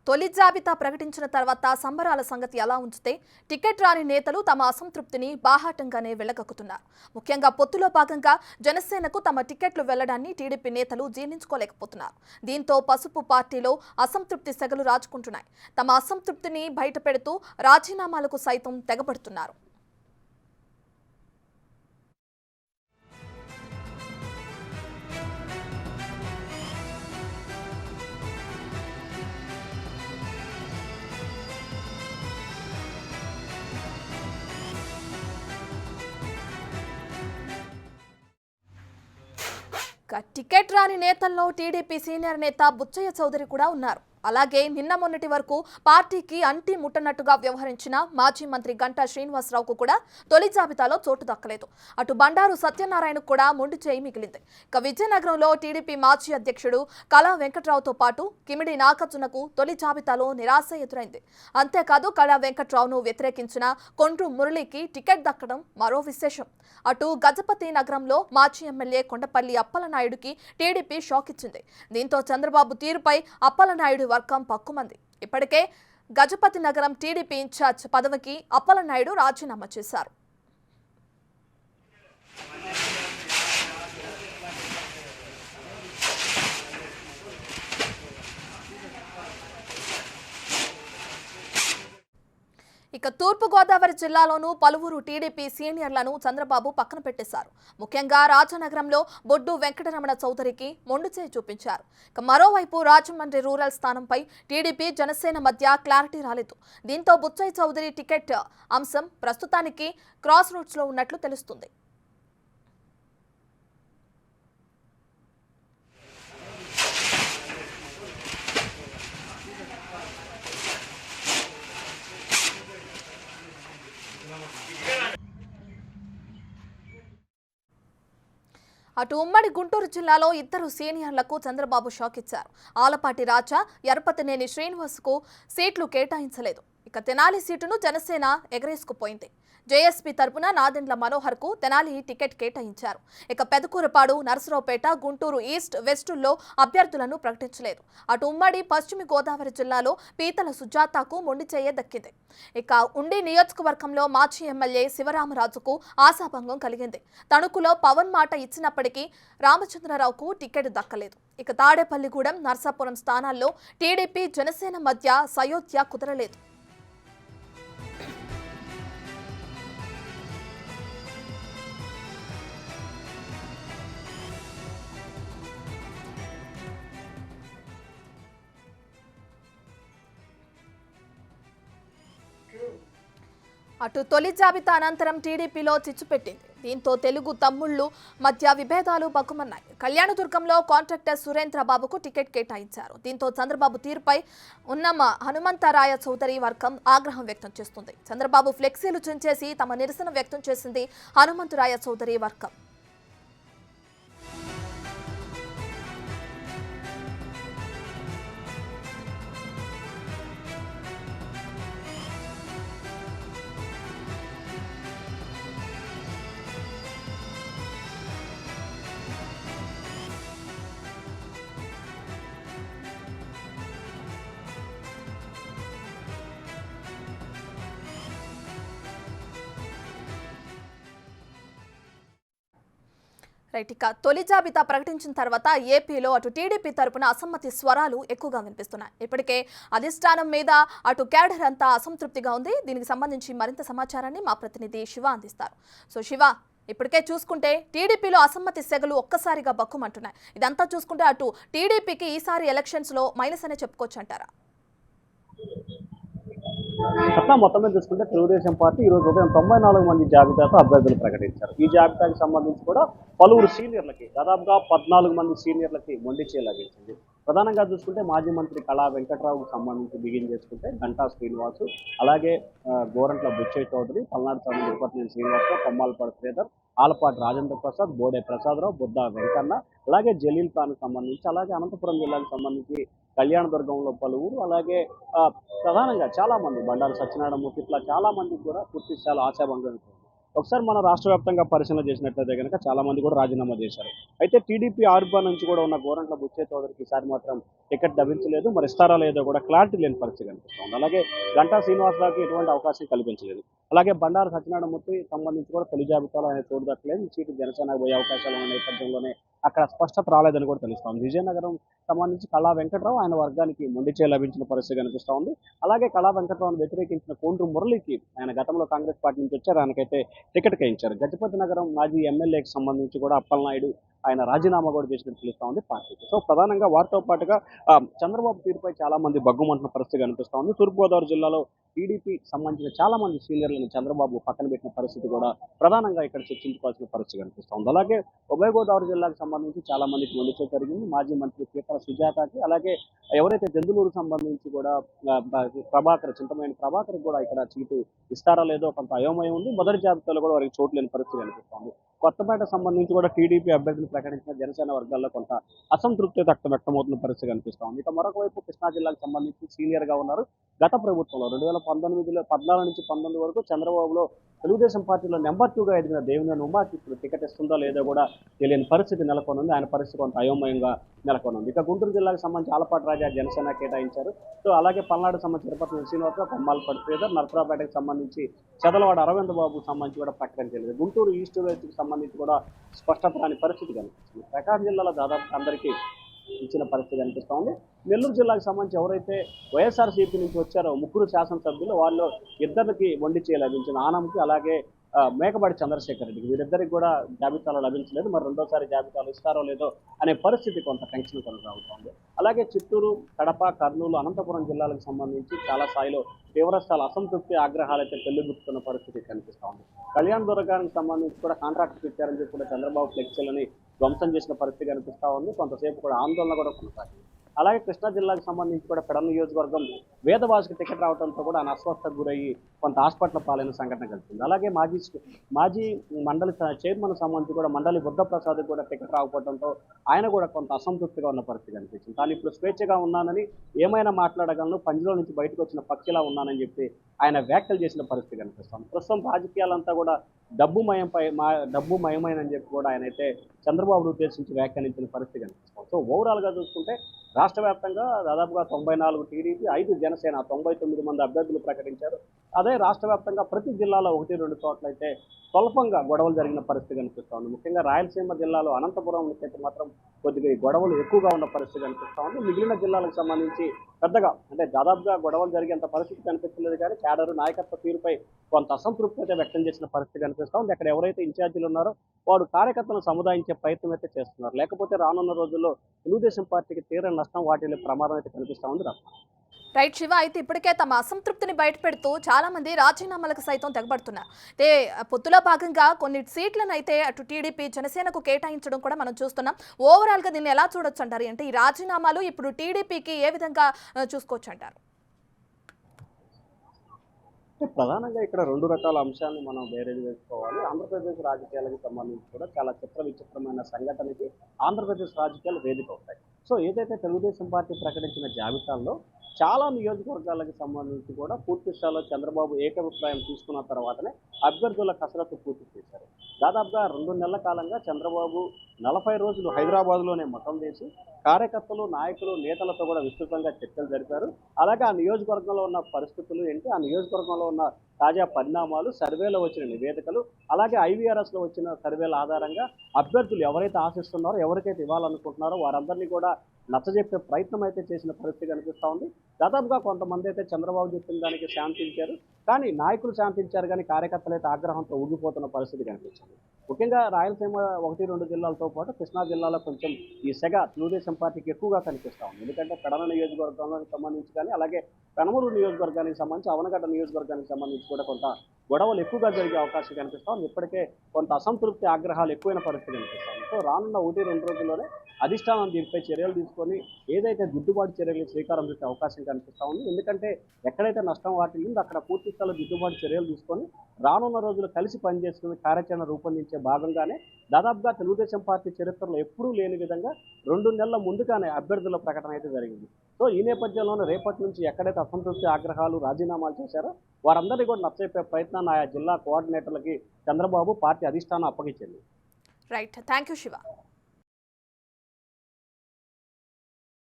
తొలి జాబితా ప్రకటించిన తర్వాత సంబరాల సంగతి ఎలా ఉంచితే టికెట్ రాని నేతలు తమ అసంతృప్తిని బాహాటంగానే వెళ్లగక్కుతున్నారు. ముఖ్యంగా పొత్తులో భాగంగా జనసేనకు తమ టికెట్లు వెళ్లడాన్ని టీడీపీ నేతలు జీర్ణించుకోలేకపోతున్నారు. దీంతో పసుపు పార్టీలో అసంతృప్తి సెగలు రాజుకుంటున్నాయి. తమ అసంతృప్తిని బయటపెడుతూ రాజీనామాలకు సైతం తెగబడుతున్నారు. టికెట్ రాని నేతల్లో టీడీపీ సీనియర్ నేత బుచ్చయ్య చౌదరి కూడా ఉన్నారు. అలాగే నిన్న మొన్నటి వరకు పార్టీకి అంటి ముట్టనట్టుగా వ్యవహరించిన మాజీ మంత్రి గంటా శ్రీనివాసరావుకు కూడా తొలి జాబితాలో చోటు దక్కలేదు. అటు బండారు సత్యనారాయణకు కూడా మొండి చేయి మిగిలింది. విజయనగరంలో టీడీపీ మాజీ అధ్యక్షుడు కళా వెంకట్రావుతో పాటు కిమిడి నాగార్జునకు తొలి జాబితాలో నిరాశ ఎదురైంది. అంతేకాదు కళా వెంకట్రావును వ్యతిరేకించిన కొండ్రు మురళికి టికెట్ దక్కడం మరో విశేషం. అటు గజపతి నగరంలో మాజీ ఎమ్మెల్యే కొండపల్లి అప్పలనాయుడుకి టీడీపీ షాక్ ఇచ్చింది. దీంతో చంద్రబాబు తీరుపై అప్పలనాయుడు వర్గం పక్కుమంది. ఇప్పటికే గజపతి నగరం టీడీపీ ఇన్ఛార్జ్ పదవికి అప్పలనాయుడు రాజీనామా చేశారు. తూర్పు గోదావరి జిల్లాలోనూ పలువురు టీడీపీ సీనియర్లను చంద్రబాబు పక్కన పెట్టేశారు. ముఖ్యంగా రాజనగరంలో బొడ్డు వెంకటరమణ చౌదరికి మొండిచేయి చూపించారు. మరోవైపు రాజమండ్రి రూరల్ స్థానంపై టీడీపీ జనసేన మధ్య క్లారిటీ రాలేదు. దీంతో బుచ్చయ్య చౌదరి టికెట్ అంశం ప్రస్తుతానికి క్రాస్ రోడ్స్ లో ఉన్నట్లు తెలుస్తుంది. అటు ఉమ్మడి గుంటూరు జిల్లాలో ఇద్దరు సీనియర్లకు చంద్రబాబు షాక్ ఇచ్చారు. ఆలపాటి రాజా, ఎరపతినేని శ్రీనివాస్కు సీట్లు కేటాయించలేదు. తెనాలి సీటును జనసేన ఎగరేసుకుపోయింది. జేఎస్పీ తరపున నాదెండ్ల మనోహర్కు తెనాలి టికెట్ కేటాయించారు. పెదకూరపాడు, నరసరావుపేట, గుంటూరు ఈస్ట్, వెస్టుల్లో అభ్యర్థులను ప్రకటించలేదు. అటు ఉమ్మడి పశ్చిమ గోదావరి జిల్లాలో పీతల సుజాతకు మొండిచేయ దక్కింది. ఉండి నియోజకవర్గంలో మాజీ ఎమ్మెల్యే శివరామరాజుకు ఆశాభంగం కలిగింది. తణుకులో పవన్ మాట ఇచ్చినప్పటికీ రామచంద్రరావుకు టికెట్ దక్కలేదు. తాడేపల్లిగూడెం, నర్సాపురం స్థానాల్లో టీడీపీ జనసేన మధ్య సయోధ్య కుదరలేదు. అటు తొలి జాబితా అనంతరం టీడీపీలో చిచ్చుపెట్టింది. దీంతో తెలుగు తమ్ముళ్లు మధ్య విభేదాలు బగ్గుమన్నాయి. కళ్యాణదుర్గంలో కాంట్రాక్టర్ సురేంద్రబాబుకు టికెట్ కేటాయించారు. దీంతో చంద్రబాబు తీరుపై ఉన్నమ హనుమంతరాయ చౌదరి వర్గం ఆగ్రహం వ్యక్తం చేస్తుంది. చంద్రబాబు ఫ్లెక్సీలు చించేసి తమ నిరసన వ్యక్తం చేసింది హనుమంతరాయ చౌదరి వర్గం. తొలి జాబితా ప్రకటించిన తర్వాత ఏపీలో అటు టీడీపీ తరపున అసమ్మతి స్వరాలు ఎక్కువగా వినిపిస్తున్నాయి. ఇప్పటికే అధిష్టానం మీద అటు క్యాడర్ అంతా అసంతృప్తిగా ఉంది. దీనికి సంబంధించి మరింత సమాచారాన్ని మా ప్రతినిధి శివ అందిస్తారు. శివ, ఇప్పటికే చూసుకుంటే టీడీపీలో అసమ్మతి సెగలు ఒక్కసారిగా బక్కుమంటున్నాయి. ఇదంతా చూసుకుంటే అటు టీడీపీకి ఈసారి ఎలక్షన్స్ లో మైనస్ అనే చెప్పుకోవచ్చు అంటారా? అట్లా మొత్తం మీద చూసుకుంటే తెలుగుదేశం పార్టీ ఈరోజు ఉదయం 94 మంది జాబితాతో అభ్యర్థులు ప్రకటించారు. ఈ జాబితాకి సంబంధించి కూడా పలువురు సీనియర్లకి, దాదాపుగా 14 మంది సీనియర్లకి మొండి చేయి లభించింది. ప్రధానంగా చూసుకుంటే మాజీ మంత్రి కళా వెంకట్రావుకు సంబంధించి బిగిన్ చేసుకుంటే గంటా శ్రీనివాసు, అలాగే గోరంట్ల బుచ్చయ్య చౌదరి, పల్నాడు స్వామి తిరుపతినేని శ్రీనివాసరావు, కొమ్మాలపాటి శ్రీధర్, ఆలపాటి రాజేంద్ర ప్రసాద్, బోడే ప్రసాదరావు, బుద్ధ వెంకన్న, అలాగే జలీల్ ఖాన్ సంబంధించి, అలాగే అనంతపురం జిల్లాకు సంబంధించి కళ్యాణదుర్గంలో పలువురు, అలాగే ప్రధానంగా చాలా మంది బండారు సత్యనారాయణమూర్తి, ఇట్లా చాలా మందికి కూడా పూర్తి స్థాయిలో ఆశాభంగం ఒకసారి మన రాష్ట్ర వ్యాప్తంగా పరిశీలన చేసినట్లయితే కనుక చాలా మంది కూడా రాజీనామా చేశారు. అయితే టీడీపీ ఆర్బా నుంచి కూడా ఉన్న గోరంట్ల బుచ్చయ్య చౌదరికి ఈసారి మాత్రం టికెట్ లభించలేదు. మరి ఇస్తారా లేదో కూడా క్లారిటీ లేని పరిస్థితి కనిపిస్తోంది. అలాగే గంటా శ్రీనివాసరావుకి ఎటువంటి అవకాశం కల్పించలేదు. అలాగే బండారు సత్యనారాయణమూర్తి సంబంధించి కూడా తొలి జాబితాలో ఆయన చోటు దక్కలేదు. సీటు జనసేనకు పోయే అవకాశాలు ఉన్న నేపథ్యంలోనే అక్కడ స్పష్టత రాలేదని కూడా తెలుస్తోంది. విజయనగరం సంబంధించి కళా వెంకట్రావు ఆయన వర్గానికి మొండిచే లభించిన పరిస్థితి కనిపిస్తూ ఉంది. అలాగే కళా వెంకట్రావును వ్యతిరేకించిన కోండ్రు మురళికి ఆయన గతంలో కాంగ్రెస్ పార్టీ నుంచి వచ్చారు. ఆయనకైతే టికెట్ కేయించారు. గజపతి నగరం మాజీ ఎమ్మెల్యేకి సంబంధించి కూడా అప్పలనాయుడు ఆయన రాజీనామా కూడా చేసినట్టు తెలుస్తూ ఉంది పార్టీకి. సో ప్రధానంగా వారితో పాటుగా చంద్రబాబు తీరుపై చాలా మంది బగ్గుమంటున్న పరిస్థితి కనిపిస్తూ ఉంది. తూర్పుగోదావరి జిల్లాలో టీడీపీకి సంబంధించిన చాలా మంది సీనియర్లను చంద్రబాబు పక్కన పెట్టిన పరిస్థితి కూడా ప్రధానంగా ఇక్కడ చర్చించుకోవాల్సిన పరిస్థితి కనిపిస్తూ ఉంది. అలాగే ఉభయ గోదావరి జిల్లాకు సంబంధించి చాలా మందికి మొండిచే జరిగింది. మాజీ మంత్రి పీతల సుజాతకి, అలాగే ఎవరైతే దెందులూరు సంబంధించి కూడా చింతమనేని ప్రభాకర్ కూడా ఇక్కడ సీటు ఇస్తారా లేదో కొంత అయోమయం ఉంది. మొదటి జాబితాలో కూడా వారికి చోటు లేని పరిస్థితి కనిపిస్తోంది. కొత్తపేట సంబంధించి కూడా టీడీపీ అభ్యర్థిని ప్రకటించిన జనసేన వర్గాల్లో కొంత అసంతృప్తి వ్యక్తమవుతున్న పరిస్థితి కనిపిస్తోంది. ఇక మరొక వైపు కృష్ణా జిల్లాకు సంబంధించి సీనియర్ గా ఉన్నారు. గత ప్రభుత్వంలో 2014 నుంచి 19 వరకు చంద్రబాబులో తెలుగుదేశం పార్టీలో నెంబర్ 2గా ఎదిగిన దేవినేని ఉమాకి ఇప్పుడు టికెట్ ఇస్తుందో లేదో కూడా తెలియని పరిస్థితి నెలకొనుంది. ఆయన పరిస్థితి కొంత అయోమయంగా నెలకొనుంది. ఇక గుంటూరు జిల్లాకు సంబంధించి ఆలపాటి రాజా జనసేన కేటాయించారు. సో అలాగే పల్నాడుకు సంబంధించి తిరుపతి శ్రీనివాసరావు, కొమ్మాలపాటి శ్రీధర్, నరసరావుపేటకు సంబంధించి చదలవాడ అరవింద్ బాబు సంబంధించి కూడా ప్రకటించలేదు. గుంటూరు ఈస్ట్ వెస్ట్కి సంబంధించి కూడా స్పష్టత రాని పరిస్థితి కనిపిస్తుంది. ప్రకాశం జిల్లాలో దాదాపు అందరికీ ఇచ్చిన పరిస్థితి కనిపిస్తూ ఉంది. నెల్లూరు జిల్లాకు సంబంధించి ఎవరైతే వైఎస్ఆర్సీపీ నుంచి వచ్చారో ముగ్గురు శాసనసభ్యులు వాళ్ళు ఇద్దరికి మొండిచే లభించిన ఆనంకి, అలాగే మేకపాటి చంద్రశేఖర్ రెడ్డికి, వీరిద్దరికి కూడా జాబితాలో లభించలేదు. మరి రెండోసారి జాబితాలో ఇస్తారో లేదో అనే పరిస్థితి కొంత టెన్షన్ కొనసాగుతోంది. అలాగే చిత్తూరు, కడప, కర్నూలు, అనంతపురం జిల్లాలకు సంబంధించి చాలా స్థాయిలో తీవ్రస్థాయిలో అసంతృప్తి, ఆగ్రహాలు అయితే పెళ్లిబుక్కుతున్న పరిస్థితి కనిపిస్తూ ఉంది. కళ్యాణ్ దుర్గానికి సంబంధించి కూడా కాంట్రాక్ట్ ఇచ్చారని చెప్పి కూడా చంద్రబాబు ఫ్లెక్సీలని ధ్వంసం చేసిన పరిస్థితి కనిపిస్తూ ఉంది. కొంతసేపు కూడా ఆందోళన కూడా కొనసాగింది. అలాగే కృష్ణా జిల్లాకు సంబంధించి కూడా పెడల నియోజకవర్గం వేదవాసుకి టికెట్ రావడంతో కూడా ఆయన అస్వస్థకు గురయ్యి కొంత హాస్పిటల్ పాలైన సంఘటన కలిసింది. అలాగే మాజీ మండలి చైర్మన్ సంబంధించి కూడా మండలి బుద్ధప్రసాద్ కూడా టికెట్ రాకపోవడంతో ఆయన కూడా కొంత అసంతృప్తిగా ఉన్న పరిస్థితి కనిపించింది. తాను ఇప్పుడు స్వేచ్ఛగా ఉన్నానని, ఏమైనా మాట్లాడగలను, పంజలో నుంచి బయటకు వచ్చిన పక్షిలా ఉన్నానని చెప్పి ఆయన వ్యాఖ్యలు చేసిన పరిస్థితి కనిపిస్తుంది. ప్రస్తుతం రాజకీయాలంతా కూడా డబ్బు మయమైనని చెప్పి కూడా ఆయన అయితే చంద్రబాబును ఉద్దేశించి వ్యాఖ్యానించిన పరిస్థితి కనిపిస్తుంది. సో ఓవరాల్గా చూసుకుంటే రాష్ట్ర వ్యాప్తంగా దాదాపుగా 94 టీడీపీ, 5 జనసేన 99 మంది అభ్యర్థులు ప్రకటించారు. అదే రాష్ట్ర వ్యాప్తంగా ప్రతి జిల్లాలో 1-2 చోట్లయితే స్వల్పంగా గొడవలు జరిగిన పరిస్థితి కనిపిస్తూ ఉంది. ముఖ్యంగా రాయలసీమ జిల్లాలో అనంతపురం అయితే మాత్రం కొద్దిగా ఈ గొడవలు ఎక్కువగా ఉన్న పరిస్థితి కనిపిస్తూ ఉంది. మిగిలిన జిల్లాలకు సంబంధించి పెద్దగా అంటే దాదాపుగా గొడవలు జరిగేంత పరిస్థితి కనిపించలేదు. కానీ క్యాడరు నాయకత్వ తీరుపై కొంత అసంతృప్తి అయితే వ్యక్తం చేసిన పరిస్థితి కనిపిస్తూ ఉంది. అక్కడ ఎవరైతే ఇన్ఛార్జీలు ఉన్నారో వారు కార్యకర్తలను సముదాయించే ప్రయత్నం అయితే చేస్తున్నారు. లేకపోతే రానున్న రోజుల్లో తెలుగుదేశం పార్టీకి తీవ్ర నష్టం వాటిల్లే ప్రమాదం అయితే కనిపిస్తూ ఉంది. రైట్ శివ, అయితే ఇప్పటికే తమ అసంతృప్తిని బయటపెడుతూ చాలా మంది రాజీనామాలకు సైతం తెగబడుతున్నారు. అయితే పొత్తులో భాగంగా కొన్ని సీట్లను అయితే అటు టీడీపీ, జనసేనకు కేటాయించడం కూడా మనం చూస్తున్నాం. ఓవరాల్గా దీన్ని ఎలా చూడొచ్చు అంటారు? అంటే ఈ రాజీనామాలు ఇప్పుడు టీడీపీకి ఏ విధంగా చూసుకోవచ్చు అంటారు? ప్రధానంగా ఇక్కడ 2 రకాల అంశాలను మనం బేరేజ్ వేసుకోవాలి. ఆంధ్రప్రదేశ్ రాజకీయాలకు సంబంధించి కూడా చాలా విచిత్రమైన సంఘటనకి ఆంధ్రప్రదేశ్ రాజకీయాలు వేదిక అవుతాయి. సో ఏదైతే తెలుగుదేశం పార్టీ ప్రకటించిన జాబితాల్లో చాలా నియోజకవర్గాలకు సంబంధించి కూడా పూర్తి స్థాయిలో చంద్రబాబు ఏకాభిప్రాయం తీసుకున్న తర్వాతనే అభ్యర్థుల కసరత్తు పూర్తి చేశారు. దాదాపుగా 2 నెలల కాలంగా చంద్రబాబు 40 రోజులు హైదరాబాద్లోనే మఠం వేసి కార్యకర్తలు, నాయకులు, నేతలతో కూడా విస్తృతంగా చర్చలు జరిపారు. అలాగే ఆ నియోజకవర్గంలో ఉన్న పరిస్థితులు ఏంటి, ఆ నియోజకవర్గంలో ఉన్న తాజా పరిణామాలు, సర్వేలో వచ్చిన నివేదికలు, అలాగే ఐవీఆర్ఎస్లో వచ్చిన సర్వేల ఆధారంగా అభ్యర్థులు ఎవరైతే ఆశిస్తున్నారో, ఎవరికైతే ఇవ్వాలనుకుంటున్నారో వారందరినీ కూడా నచ్చజెప్పే ప్రయత్నం అయితే చేసిన పరిస్థితి కనిపిస్తూ ఉంది. దాదాపుగా కొంతమంది అయితే చంద్రబాబు చెప్పిన దానికి శాంతించారు. కానీ నాయకులు శాంతించారు, కానీ కార్యకర్తలు అయితే ఆగ్రహంతో ఊగిపోతున్న పరిస్థితి కనిపించింది. ముఖ్యంగా రాయలసీమ 1-2 జిల్లాలతో పాటు కృష్ణా జిల్లాలో కొంచెం ఈ సెగ తెలుగుదేశం పార్టీకి ఎక్కువగా కనిపిస్తూ ఉంది. ఎందుకంటే పెడన నియోజకవర్గానికి సంబంధించి కానీ, అలాగే పెనమూరు నియోజకవర్గానికి సంబంధించి, అవనగడ్డ నియోజకవర్గానికి సంబంధించి కూడా కొంత గొడవలు ఎక్కువగా జరిగే అవకాశం కనిపిస్తూ ఉంది. ఇప్పటికే కొంత అసంతృప్తి, ఆగ్రహాలు ఎక్కువైన పరిస్థితి కనిపిస్తుంది. సో రానున్న 1-2 రోజుల్లోనే అధిష్టానం దీనిపై చర్యలు తీసుకొని ఏదైతే దిద్దుబాటు చర్యలు శ్రీకారం చుట్టే అవకాశం కనిపిస్తూ ఉంది. ఎందుకంటే ఎక్కడైతే నష్టం వాటిల్లిందో అక్కడ పూర్తి స్థాయిలో దిద్దుబాటు చర్యలు తీసుకొని రానున్న రోజులు కలిసి పనిచేసుకుని కార్యాచరణ రూపొందించే భాగంగానే దాదాపుగా తెలుగుదేశం పార్టీ చరిత్రలో ఎప్పుడూ లేని విధంగా 2 నెలల ముందుగానే అభ్యర్థుల ప్రకటన అయితే జరిగింది. సో ఈ నేపథ్యంలోనే రేపటి నుంచి ఎక్కడైతే అసంతృప్తి ఆగ్రహాలు రాజీనామాలు చేశారో వారందరినీ కూడా నచ్చజెప్పే ప్రయత్నాన్ని ఆయా జిల్లా కోఆర్డినేటర్లకి చంద్రబాబు పార్టీ అధిష్టానం అప్పగించింది. Right, thank you Shiva.